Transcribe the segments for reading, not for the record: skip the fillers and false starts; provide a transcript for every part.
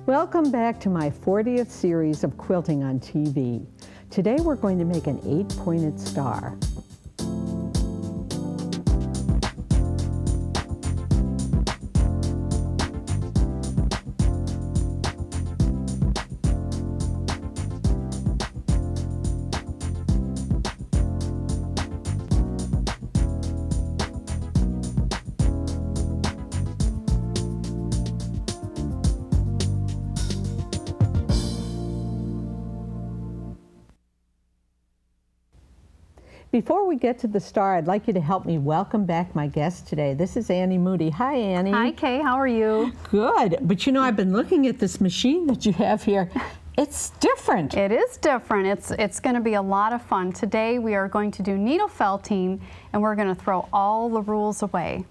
Welcome back to my 40th series of quilting on TV. Today we're going to make an 8-pointed star. Before we get to the star, I'd like you to help me welcome back my guest today. This is Moody. Hi, Annie. Hi, Kay. How are you? Good. But you know, I've been looking at this machine that you have here. It's different. It is different. It's going to be a lot of fun. Today we are going to do needle felting, and we're going to throw all the rules away.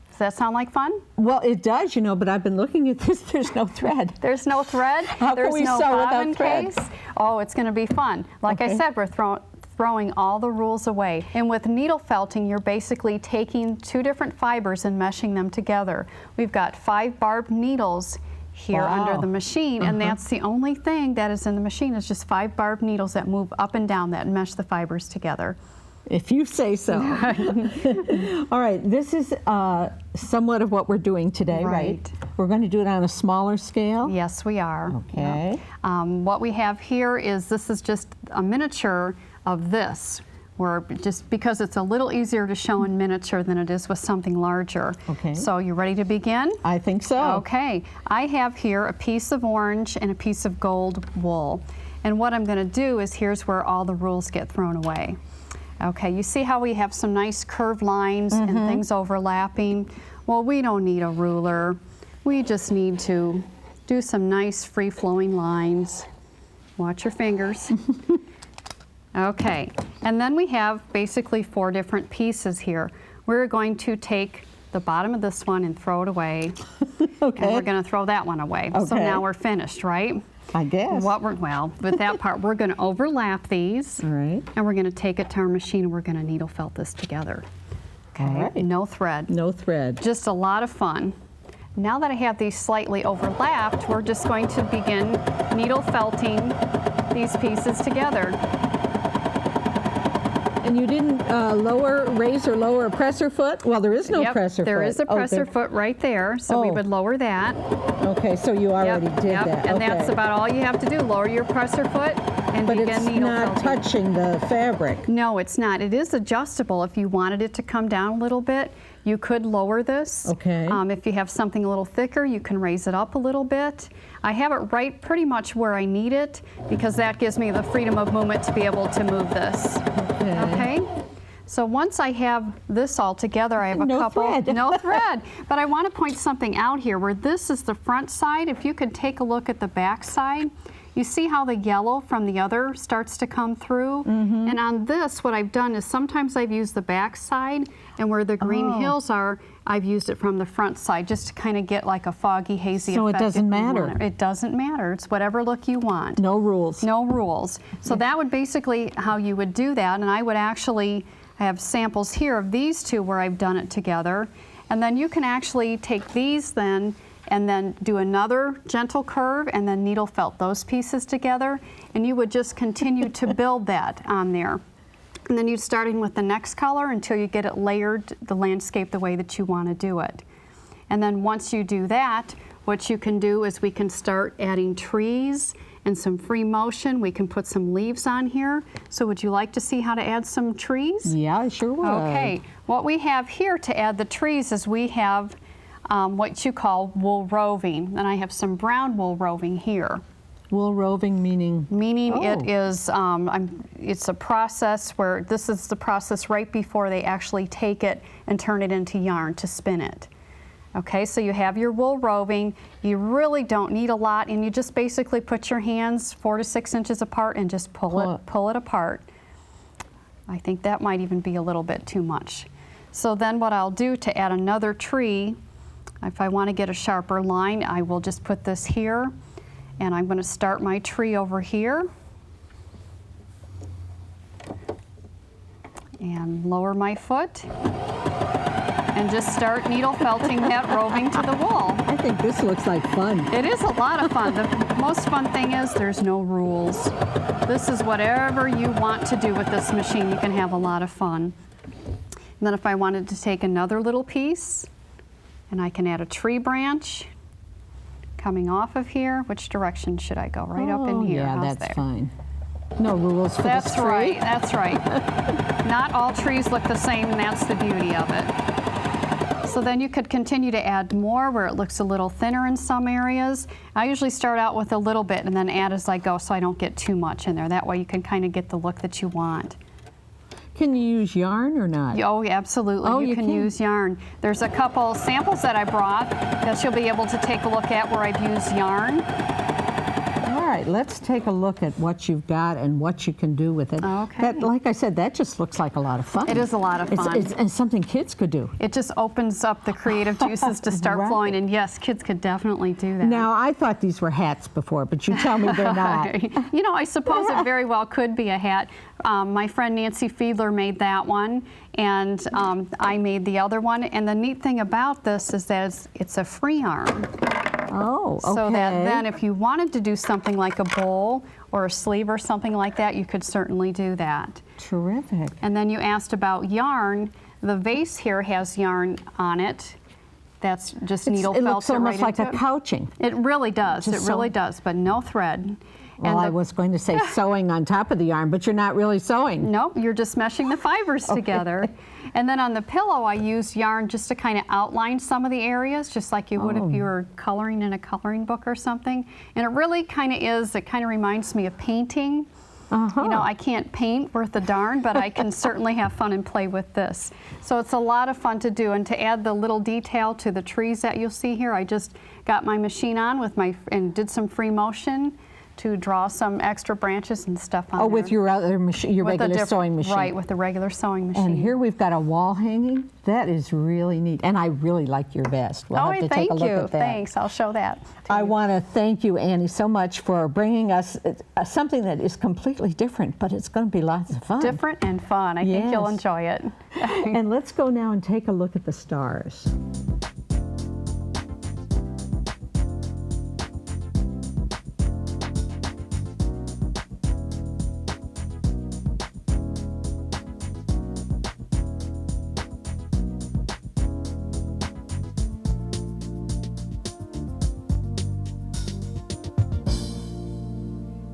Does that sound like fun? Well, it does, you know, but I've been looking at this. There's no thread. There's no thread? How There's can we no sew bobbin without thread? case? Oh, it's going to be fun. Like I said, we're throwing all the rules away. And with needle felting, you're basically taking two different fibers and meshing them together. We've got 5 barbed needles here under the machine, and that's the only thing that is in the machine is just 5 barbed needles that move up and down that mesh the fibers together. If you say so. All right, this is somewhat of what we're doing today, right? We're going to do it on a smaller scale? Yes, we are. Okay. Yeah. What we have here is, this is just a miniature of this, where just because it's a little easier to show in miniature than it is with something larger. Okay. So you ready to begin? I think so. Okay. I have here a piece of orange and a piece of gold wool. And what I'm going to do is, here's where all the rules get thrown away. Okay, you see how we have some nice curved lines and things overlapping? Well, we don't need a ruler. We just need to do some nice free-flowing lines. Watch your fingers. Okay, and then we have basically 4 different pieces here. We're going to take the bottom of this one and throw it away. Okay. And we're going to throw that one away. Okay. So now we're finished, right? I guess. Well, with that part, we're going to overlap these. All right. And we're going to take it to our machine and we're going to needle felt this together. Okay, All right. no thread. No thread. Just a lot of fun. Now that I have these slightly overlapped, we're just going to begin needle felting these pieces together. And you didn't raise or lower a presser foot? Well, there is no presser foot. There is a presser foot right there, so we would lower that. Okay, so you already did that. And that's about all you have to do. Lower your presser foot and begin needle felting. But it's not touching the fabric. No, it's not. It is adjustable. If you wanted it to come down a little bit, you could lower this. Okay. If you have something a little thicker, you can raise it up a little bit. I have it right pretty much where I need it, because that gives me the freedom of movement to be able to move this. Okay. So once I have this all together, I have a couple. Thread. No thread. But I want to point something out here, where this is the front side. If you could take a look at the back side, you see how the yellow from the other starts to come through? And on this, what I've done is sometimes I've used the back side, and where the green hills are, I've used it from the front side, just to kind of get like a foggy, hazy effect. So it doesn't matter? It doesn't matter. It's whatever look you want. No rules? No rules. So that would basically how you would do that, and I would actually have samples here of these two where I've done it together. And then you can actually take these then and then do another gentle curve and then needle felt those pieces together, and you would just continue to build that on there. And then you're starting with the next color until you get it layered, the landscape, the way that you want to do it. And then once you do that, what you can do is we can start adding trees and some free motion. We can put some leaves on here. So would you like to see how to add some trees? Yeah, I sure would. Okay, what we have here to add the trees is we have what you call wool roving. And I have some brown wool roving here. Wool roving meaning? Meaning it is, it's a process where this is the process right before they actually take it and turn it into yarn to spin it. Okay, so you have your wool roving. You really don't need a lot, and you just basically put your hands 4 to 6 inches apart and just pull it apart. I think that might even be a little bit too much. So then what I'll do to add another tree, if I want to get a sharper line, I will just put this here. And I'm going to start my tree over here and lower my foot and just start needle felting that roving to the wool. I I think this looks like fun. It is a lot of fun. The most fun thing is there's no rules. This is whatever you want to do with this machine. You can have a lot of fun. And then if I wanted to take another little piece, and I can add a tree branch coming off of here. Which direction should I go? Right up in here. Yeah, How's that's that? fine. No rules for this tree. Right, that's right. Not all trees look the same, and that's the beauty of it. So then you could continue to add more where it looks a little thinner in some areas. I usually start out with a little bit and then add as I go so I don't get too much in there. That way you can kind of get the look that you want. Can you use yarn or not? Oh, yeah, absolutely. Oh, you can use yarn. There's a couple samples that I brought that you'll be able to take a look at where I've used yarn. All right, let's take a look at what you've got and what you can do with it. Okay. That, like I said, that just looks like a lot of fun. It is a lot of fun. It's something kids could do. It just opens up the creative juices to start Right. flowing, and yes, kids could definitely do that. Now, I thought these were hats before, but you tell me they're not. You know, I suppose it very well could be a hat. My friend Nancy Fiedler made that one, and I made the other one. And the neat thing about this is that it's a free arm. Oh, okay. So that then if you wanted to do something like a bowl or a sleeve or something like that, you could certainly do that. Terrific. And then you asked about yarn. The vase here has yarn on it. That's just needle It felted looks almost right like into a it. couching. It really does. Just It really does, but no thread. Well, I was going to say sewing on top of the yarn, but you're not really sewing. Nope, you're just meshing the fibers together. And then on the pillow, I use yarn just to kind of outline some of the areas, just like you would if you were coloring in a coloring book or something. And it really kind of is, it kind of reminds me of painting. You know, I can't paint worth a darn, but I can certainly have fun and play with this. So it's a lot of fun to do. And to add the little detail to the trees that you'll see here, I just got my machine on with and did some free motion to draw some extra branches and stuff on there. With your other machine, your With regular sewing machine. Right, with the regular sewing machine. And here we've got a wall hanging. That is really neat. And I really like your vest. We'll have to take a look at that. Thanks. I'll show that to I you. want to thank you, Annie, so much for bringing us something that is completely different, but it's going to be lots of fun. Different and fun. I think you'll Yes. enjoy it. And let's go now and take a look at the stars.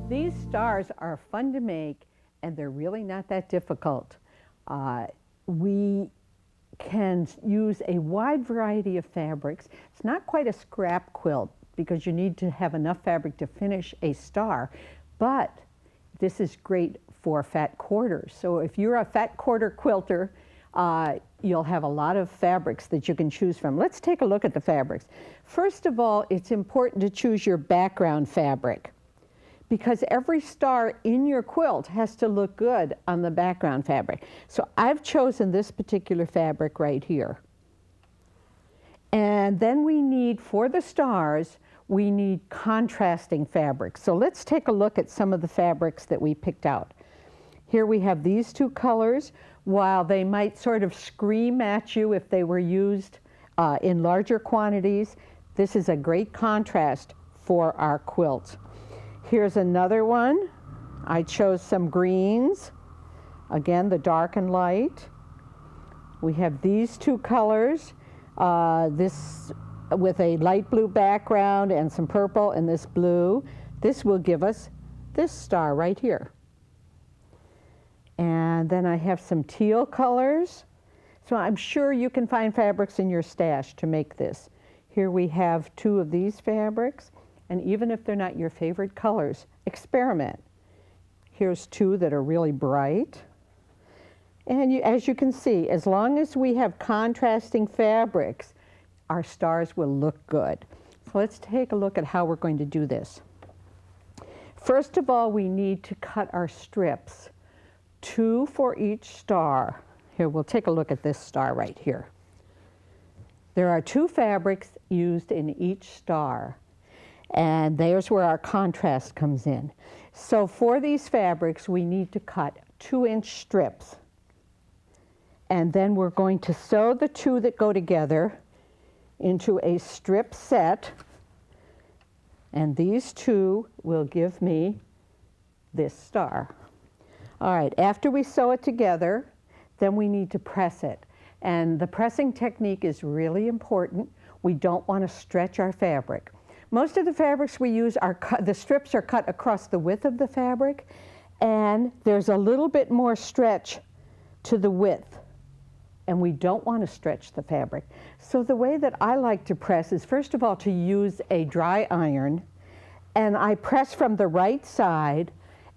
These stars are fun to make, and they're really not that difficult. We can use a wide variety of fabrics. It's not quite a scrap quilt because you need to have enough fabric to finish a star, but this is great for fat quarters. So if you're a fat quarter quilter, you'll have a lot of fabrics that you can choose from. Let's take a look at the fabrics. First of all, it's important to choose your background fabric, because every star in your quilt has to look good on the background fabric. So I've chosen this particular fabric right here. And then we need, for the stars, we need contrasting fabrics. So let's take a look at some of the fabrics that we picked out. Here we have these two colors. While they might sort of scream at you if they were used in larger quantities, this is a great contrast for our quilt. Here's another one. I chose some greens. Again, the dark and light. We have these two colors. This with a light blue background and some purple and this blue. This will give us this star right here. And then I have some teal colors. So I'm sure you can find fabrics in your stash to make this. Here we have two of these fabrics. And even if they're not your favorite colors, experiment. Here's two that are really bright. And as you can see, as long as we have contrasting fabrics, our stars will look good. So let's take a look at how we're going to do this. First of all, we need to cut our strips, 2 for each star. Here, we'll take a look at this star right here. There are 2 fabrics used in each star. And there's where our contrast comes in. So for these fabrics, we need to cut 2-inch strips. And then we're going to sew the 2 that go together into a strip set, and these two will give me this star. All right, after we sew it together, then we need to press it. And the pressing technique is really important. We don't want to stretch our fabric. Most of the fabrics we use are cut, the strips are cut across the width of the fabric, and there's a little bit more stretch to the width, and we don't want to stretch the fabric. So the way that I like to press is, first of all, to use a dry iron, and I press from the right side,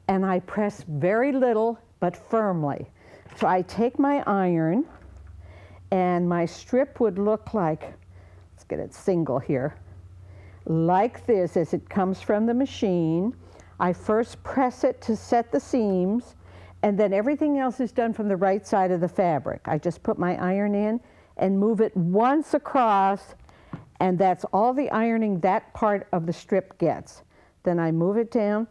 and I press very little but firmly. So I take my iron, and my strip would look like, let's get it single here, like this as it comes from the machine. I first press it to set the seams, and then everything else is done from the right side of the fabric. I just put my iron in and move it once across, and that's all the ironing that part of the strip gets. Then I move it down.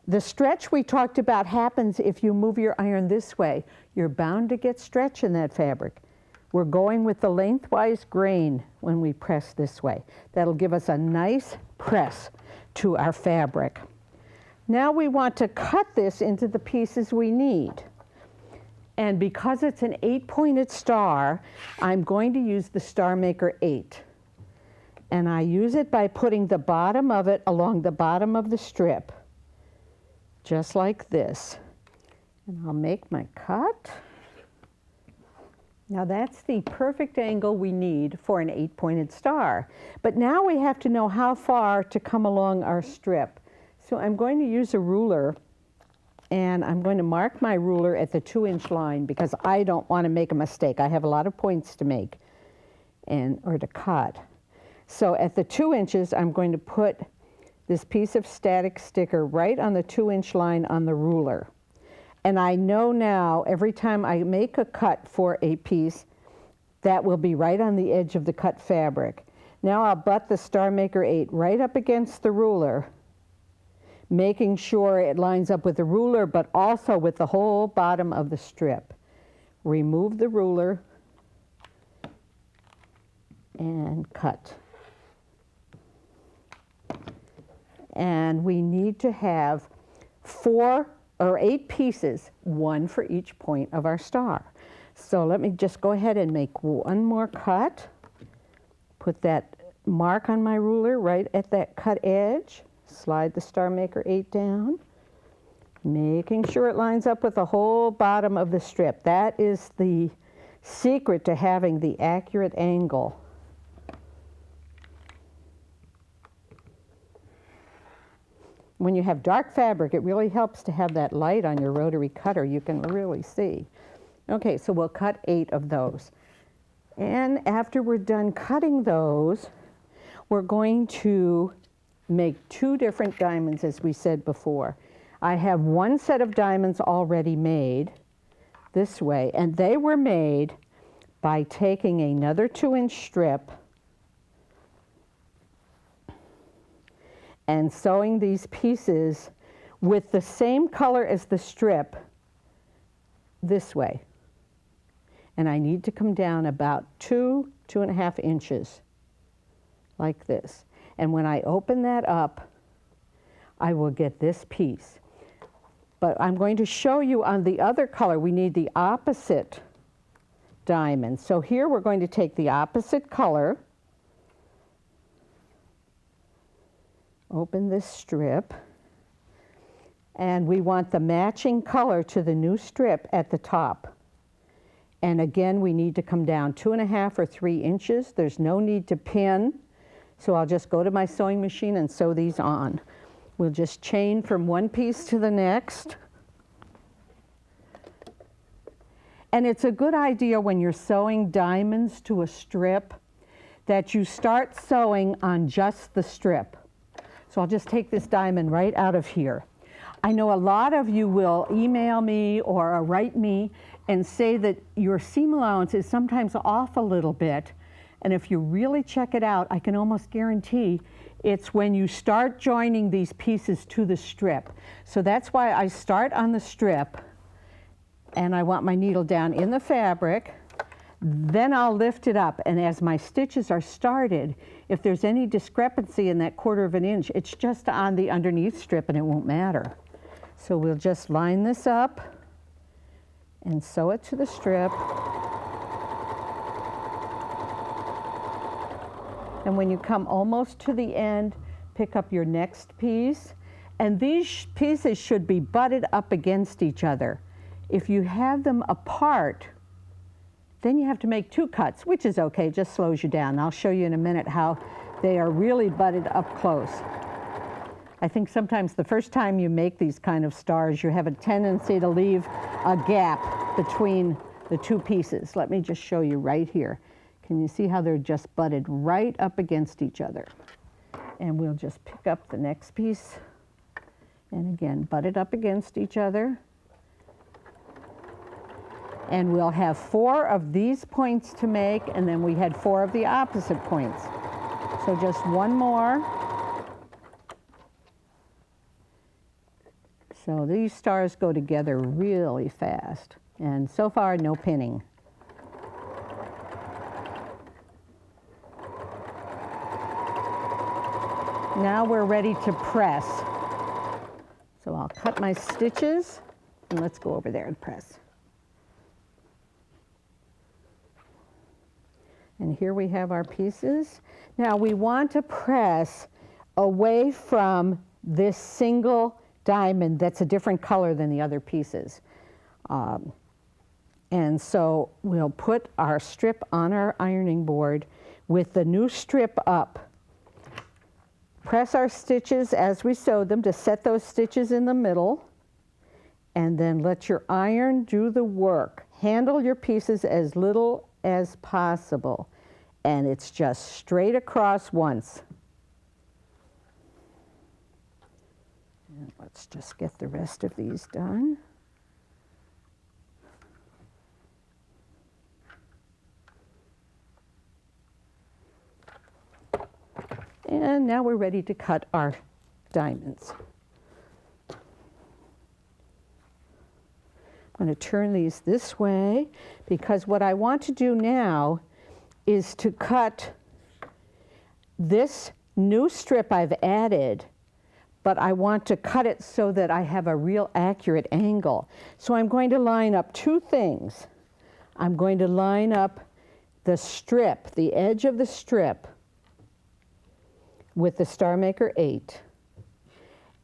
The stretch we talked about happens if you move your iron this way. You're bound to get stretch in that fabric. We're going with the lengthwise grain when we press this way. That'll give us a nice press to our fabric. Now we want to cut this into the pieces we need. And because it's an 8-pointed star, I'm going to use the Star Maker 8. And I use it by putting the bottom of it along the bottom of the strip, just like this. And I'll make my cut. Now that's the perfect angle we need for an 8-pointed star. But now we have to know how far to come along our strip. So I'm going to use a ruler, and I'm going to mark my ruler at the 2-inch line because I don't want to make a mistake. I have a lot of points to make or to cut. So at the 2 inches, I'm going to put this piece of static sticker right on the 2-inch line on the ruler. And I know now every time I make a cut for a piece, that will be right on the edge of the cut fabric. Now I'll butt the Star Maker 8 right up against the ruler, making sure it lines up with the ruler, but also with the whole bottom of the strip. Remove the ruler and cut. And we need to have 4 or 8 pieces, 1 for each point of our star. So let me just go ahead and make one more cut. Put that mark on my ruler right at that cut edge. Slide the Star Maker 8 down, making sure it lines up with the whole bottom of the strip. That is the secret to having the accurate angle. When you have dark fabric, it really helps to have that light on your rotary cutter. You can really see. Okay, so we'll cut 8 of those. And after we're done cutting those, we're going to make 2 different diamonds, as we said before. I have one set of diamonds already made this way, and they were made by taking another 2-inch strip and sewing these pieces with the same color as the strip this way. And I need to come down about 2.5 inches, like this. And when I open that up, I will get this piece. But I'm going to show you on the other color, we need the opposite diamond. So here we're going to take the opposite color, open this strip, and we want the matching color to the new strip at the top. And again, we need to come down 2.5 or 3 inches. There's no need to pin. So I'll just go to my sewing machine and sew these on. We'll just chain from one piece to the next. And it's a good idea when you're sewing diamonds to a strip that you start sewing on just the strip. So I'll just take this diamond right out of here. I know a lot of you will email me or write me and say that your seam allowance is sometimes off a little bit. And if you really check it out, I can almost guarantee it's when you start joining these pieces to the strip. So that's why I start on the strip, and I want my needle down in the fabric. Then I'll lift it up, and as my stitches are started, if there's any discrepancy in that 1/4 of an inch, it's just on the underneath strip and it won't matter. So we'll just line this up and sew it to the strip. And when you come almost to the end, pick up your next piece. And these pieces should be butted up against each other. If you have them apart, then you have to make 2 cuts, which is okay, just slows you down. I'll show you in a minute how they are really butted up close. I think sometimes the first time you make these kind of stars, you have a tendency to leave a gap between the 2 pieces. Let me just show you right here. Can you see how they're just butted right up against each other? And we'll just pick up the next piece and again, butt it up against each other. And we'll have 4 of these points to make, and then we had 4 of the opposite points. So just one more. So these stars go together really fast. And so far, no pinning. Now we're ready to press. So I'll cut my stitches, and let's go over there and press. And here we have our pieces. Now we want to press away from this single diamond that's a different color than the other pieces. And so we'll put our strip on our ironing board with the new strip up. Press our stitches as we sew them to set those stitches in the middle, and then let your iron do the work. Handle your pieces as little as possible, and it's just straight across once. And let's just get the rest of these done. And now we're ready to cut our diamonds. I'm going to turn these this way because what I want to do now is to cut this new strip I've added, but I want to cut it so that I have a real accurate angle. So I'm going to line up 2 things. I'm going to line up the strip, the edge of the strip, with the Star Maker 8,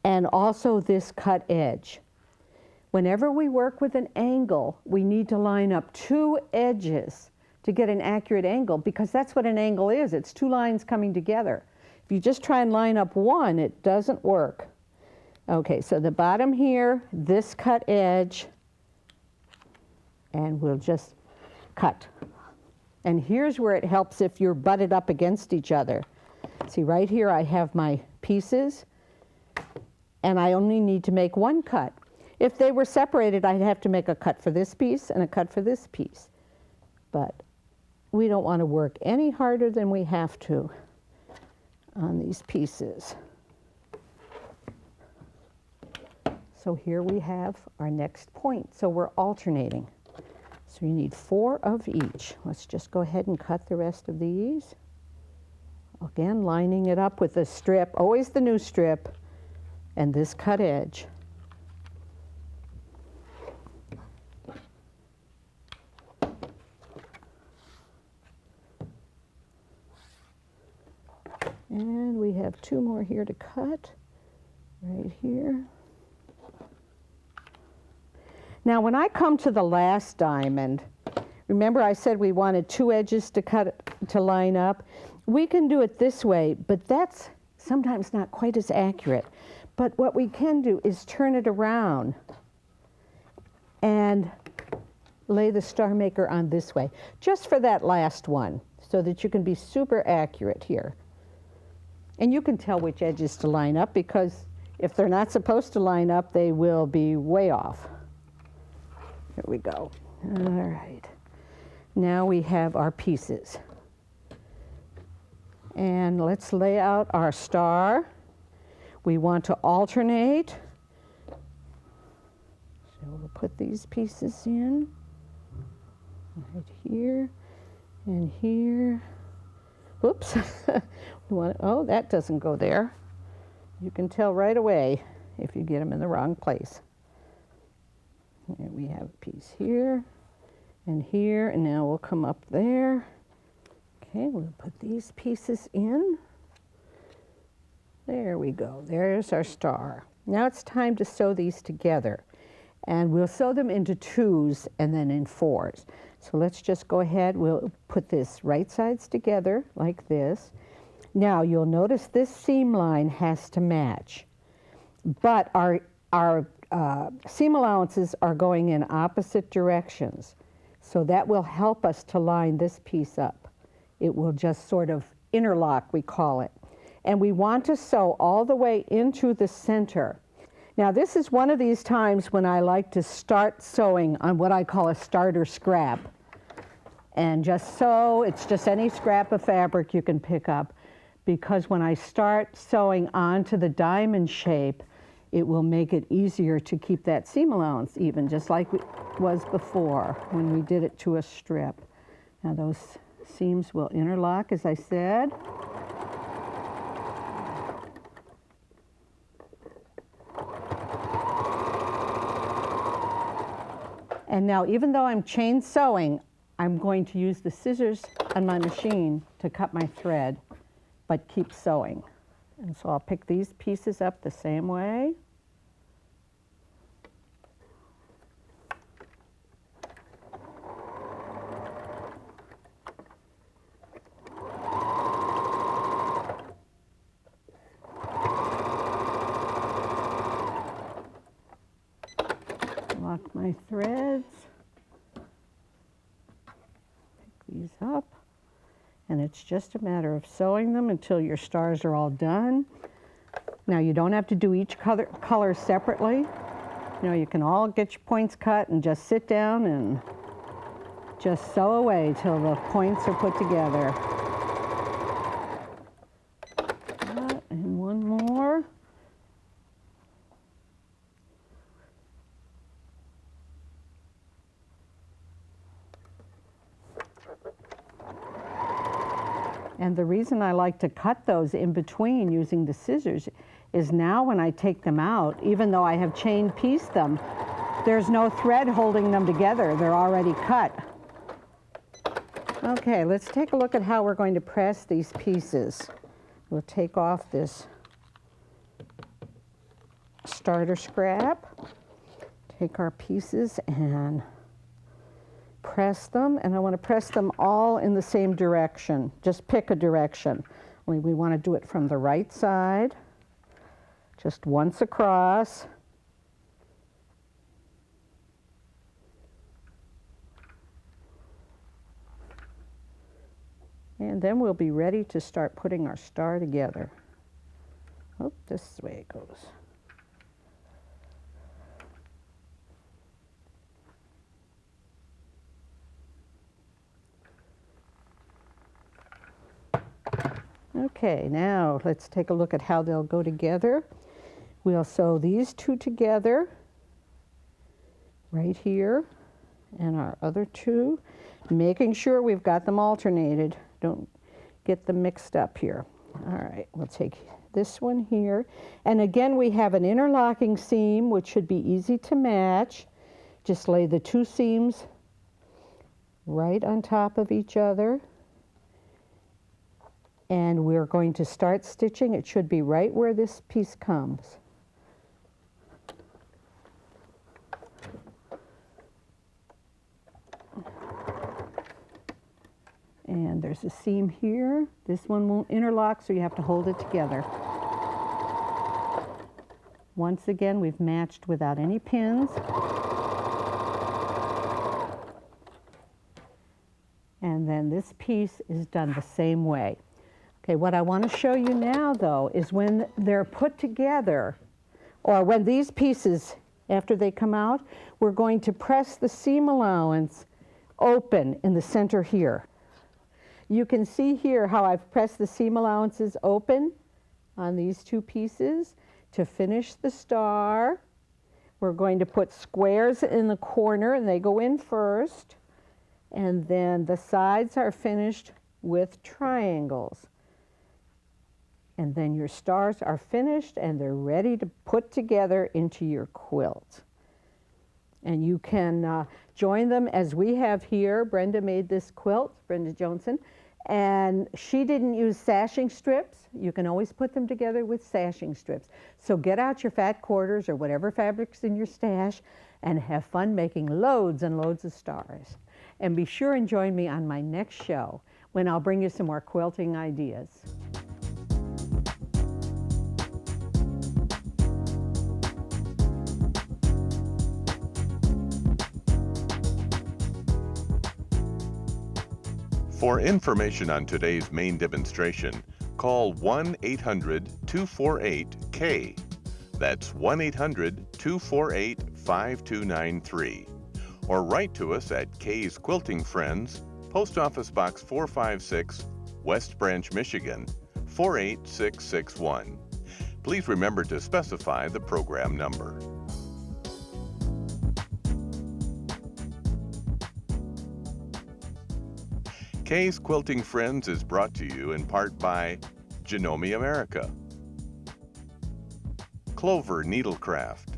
and also this cut edge. Whenever we work with an angle, we need to line up 2 edges to get an accurate angle, because that's what an angle is. It's 2 lines coming together. If you just try and line up 1, it doesn't work. Okay, so the bottom here, this cut edge, and we'll just cut. And here's where it helps if you're butted up against each other. See, right here I have my pieces, and I only need to make 1 cut. If they were separated, I'd have to make a cut for this piece and a cut for this piece. But we don't want to work any harder than we have to on these pieces. So here we have our next point. So we're alternating. So you need 4 of each. Let's just go ahead and cut the rest of these. Again, lining it up with the strip, always the new strip, and this cut edge. And we have 2 more here to cut, right here. Now when I come to the last diamond, remember I said we wanted 2 edges to cut, to line up? We can do it this way, but that's sometimes not quite as accurate. But what we can do is turn it around and lay the Star Maker on this way, just for that last one, so that you can be super accurate here. And you can tell which edges to line up, because if they're not supposed to line up, they will be way off. Here we go. All right. Now we have our pieces. And let's lay out our star. We want to alternate. So we'll put these pieces in right here. And here, whoops, oh, that doesn't go there. You can tell right away if you get them in the wrong place. Here we have a piece here, and now we'll come up there. Okay, we'll put these pieces in. There we go, there's our star. Now it's time to sew these together. And we'll sew them into 2s and then in 4s. So let's just go ahead, we'll put this right sides together like this. Now you'll notice this seam line has to match, but our seam allowances are going in opposite directions. So that will help us to line this piece up. It will just sort of interlock, we call it. And we want to sew all the way into the center. Now this is one of these times when I like to start sewing on what I call a starter scrap. And just sew, it's just any scrap of fabric you can pick up, because when I start sewing onto the diamond shape, it will make it easier to keep that seam allowance even, just like it was before when we did it to a strip. Now those seams will interlock, as I said. And now, even though I'm chain sewing, I'm going to use the scissors on my machine to cut my thread, but keep sewing. And so I'll pick these pieces up the same way. Lock my threads, pick these up, and it's just a matter of sewing them until your stars are all done. Now you don't have to do each color separately. You know, you can all get your points cut and just sit down and just sew away till the points are put together. And one more. And the reason I like to cut those in between using the scissors is now when I take them out, even though I have chain pieced them, there's no thread holding them together. They're already cut. Okay, let's take a look at how we're going to press these pieces. We'll take off this starter scrap, take our pieces and press them, and I want to press them all in the same direction. Just pick a direction. Only we want to do it from the right side, just once across. And then we'll be ready to start putting our star together. Oh, this is the way it goes. Okay, now let's take a look at how they'll go together. We'll sew these two together right here and our other two, making sure we've got them alternated. Don't get them mixed up here. All right, we'll take this one here. And again, we have an interlocking seam, which should be easy to match. Just lay the two seams right on top of each other. And we're going to start stitching. It should be right where this piece comes. And there's a seam here. This one won't interlock, so you have to hold it together. Once again, we've matched without any pins. And then this piece is done the same way. Okay, what I want to show you now, though, is when they're put together, or when these pieces, after they come out, we're going to press the seam allowance open in the center here. You can see here how I've pressed the seam allowances open on these two pieces. To finish the star, we're going to put squares in the corner, and they go in first. And then the sides are finished with triangles. And then your stars are finished and they're ready to put together into your quilt. And you can join them as we have here. Brenda made this quilt, Brenda Johnson, and she didn't use sashing strips. You can always put them together with sashing strips. So get out your fat quarters or whatever fabric's in your stash and have fun making loads and loads of stars. And be sure and join me on my next show when I'll bring you some more quilting ideas. For information on today's main demonstration, call 1-800-248-KAYE. That's 1-800-248-5293. Or write to us at Kaye's Quilting Friends, Post Office Box 456, West Branch, Michigan, 48661. Please remember to specify the program number. Kaye's Quilting Friends is brought to you in part by Janome America, Clover Needlecraft,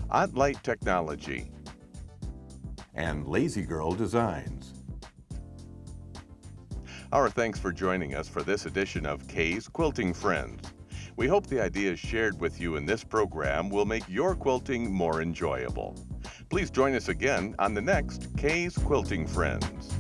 Ottlight Technology, and Lazy Girl Designs. Our thanks for joining us for this edition of Kaye's Quilting Friends. We hope the ideas shared with you in this program will make your quilting more enjoyable. Please join us again on the next Kaye's Quilting Friends.